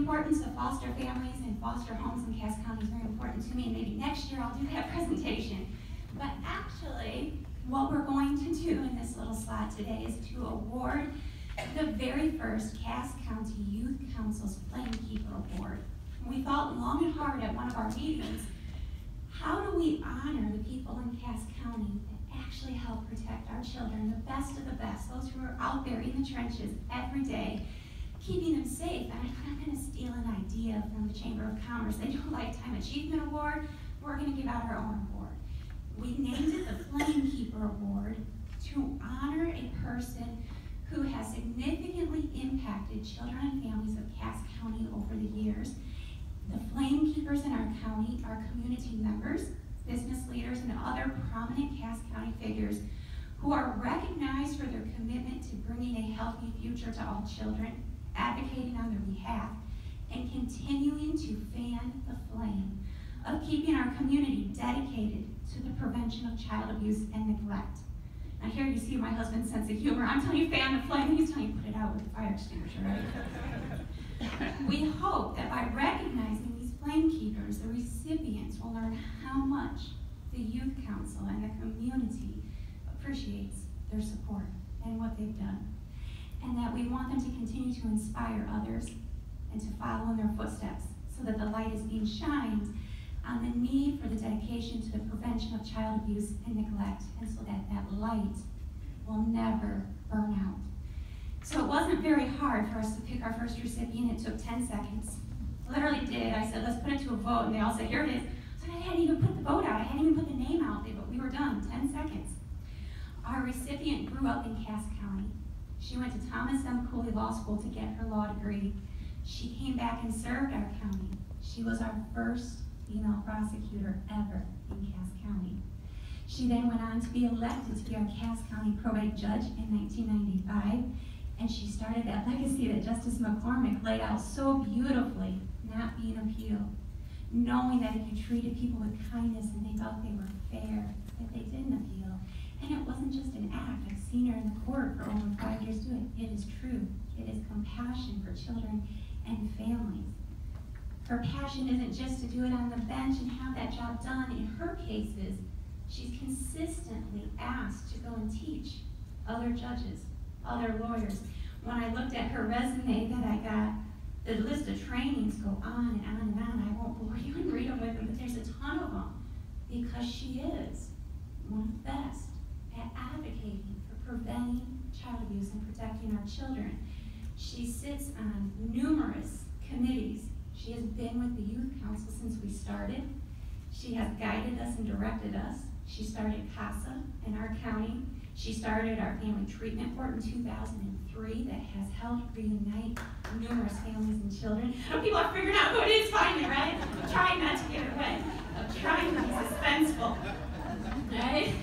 importance of foster families and foster homes in Cass County is very important to me, and maybe next year I'll do that presentation. But actually, what we're going to do in this little slot today is to award the very first Cass County Youth Council's Flamekeeper Award. We thought long and hard at one of our meetings, how do we honor the people in Cass County that actually help protect our children, the best of the best, those who are out there in the trenches every day, keeping them safe. And I'm going to steal an idea from the Chamber of Commerce. They do a Lifetime Achievement Award. We're going to give out our own award. We named it the Flamekeeper Award to honor a person who has significantly impacted children and families of Cass County over the years. The Flamekeepers in our county are community members, business leaders, and other prominent Cass County figures who are recognized for their commitment to bringing a healthy future to all children, advocating on their behalf, and continuing to fan the flame of keeping our community dedicated to the prevention of child abuse and neglect. Now here you see my husband's sense of humor. I'm telling you fan the flame, and he's telling you put it out with the fire extinguisher, right? We hope that by recognizing these flamekeepers, the recipients will learn how much the Youth Council and the community appreciates their support and what they've done. And that we want them to continue to inspire others and to follow in their footsteps so that the light is being shined on the need for the dedication to the prevention of child abuse and neglect, and so that that light will never burn out. So it wasn't very hard for us to pick our first recipient. It took 10 seconds. Literally did. I said, let's put it to a vote, and they all said, here it is. So I hadn't even put the vote out. I hadn't even put the name out there, but we were done, 10 seconds. Our recipient grew up in Cass County. She went to Thomas M. Cooley Law School to get her law degree. She came back and served our county. She was our first female prosecutor ever in Cass County. She then went on to be elected to be our Cass County Probate Judge in 1995, and she started that legacy that Justice McCormack laid out so beautifully, not being appealed, knowing that if you treated people with kindness and they felt they were fair, that they didn't appeal. And it wasn't just an act. I've seen her in the court for over 5 years do it. It is true. It is compassion for children and families. Her passion isn't just to do it on the bench and have that job done. In her cases, she's consistently asked to go and teach other judges, other lawyers. When I looked at her resume that I got, the list of trainings go on and on and on. I won't bore you and read them with them, but there's a ton of them because she is one of the best at advocating for preventing child abuse and protecting our children. She sits on numerous committees. She has been with the Youth Council since we started. She has guided us and directed us. She started CASA in our county. She started our Family Treatment Board in 2003 that has helped reunite numerous families and children. So people are figuring out who it is finally, right? I'm trying not to get it away. I'm trying to be suspenseful, right?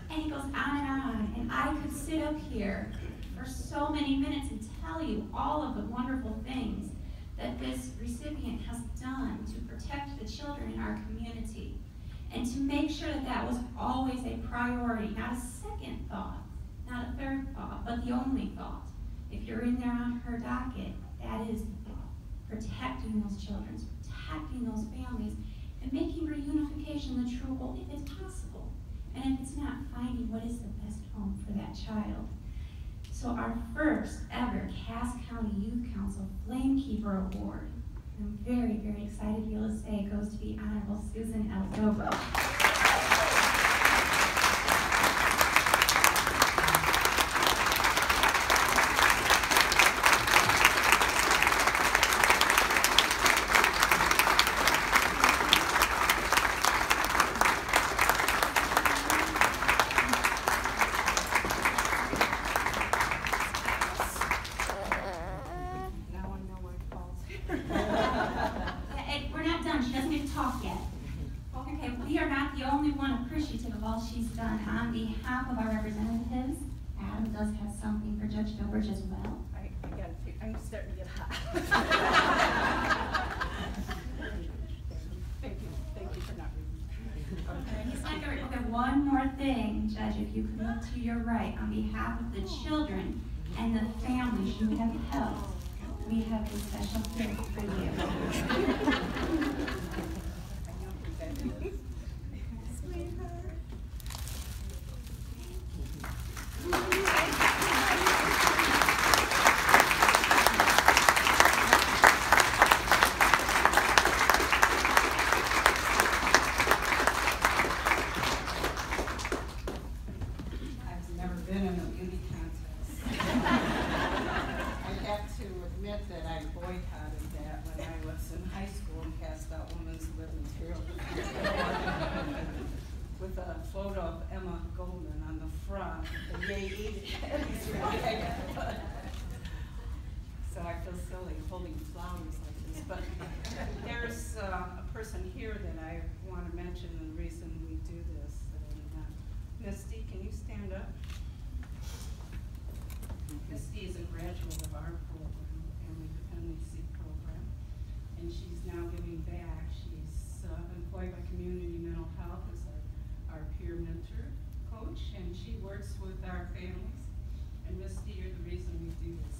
And it goes on and on. And I could sit up here for so many minutes and tell you all of the wonderful things that this recipient has done to protect the children in our community and to make sure that that was always a priority, not a second thought, not a third thought, but the only thought. If you're in there on her docket, that is the thought. Protecting those children, protecting those families, and making reunification the true goal if it's possible. And if it's not, finding what is the best home for that child. So our first ever Cass County Youth Council Flamekeeper Award. I'm very, very excited to be able to say it goes to the Honorable Susan Aldovo. She's done on behalf of our representatives. Adam does have something for Judge Dobrich as well. I'm starting to get hot. Thank you for not reading. Okay, he's not going to. Okay, one more thing, Judge, if you could look to your right on behalf of the children and the families you have helped. we have a special gift for you. So I feel silly holding flowers like this, but there's a person here that I want to mention the reason we do this. Misty, can you stand up? Misty is a graduate of our program, Family Dependency Program, and she's now giving back. She's employed by Community Mental Health as our peer mentor coach, and she works with our families. And Misty, you're the reason we do this.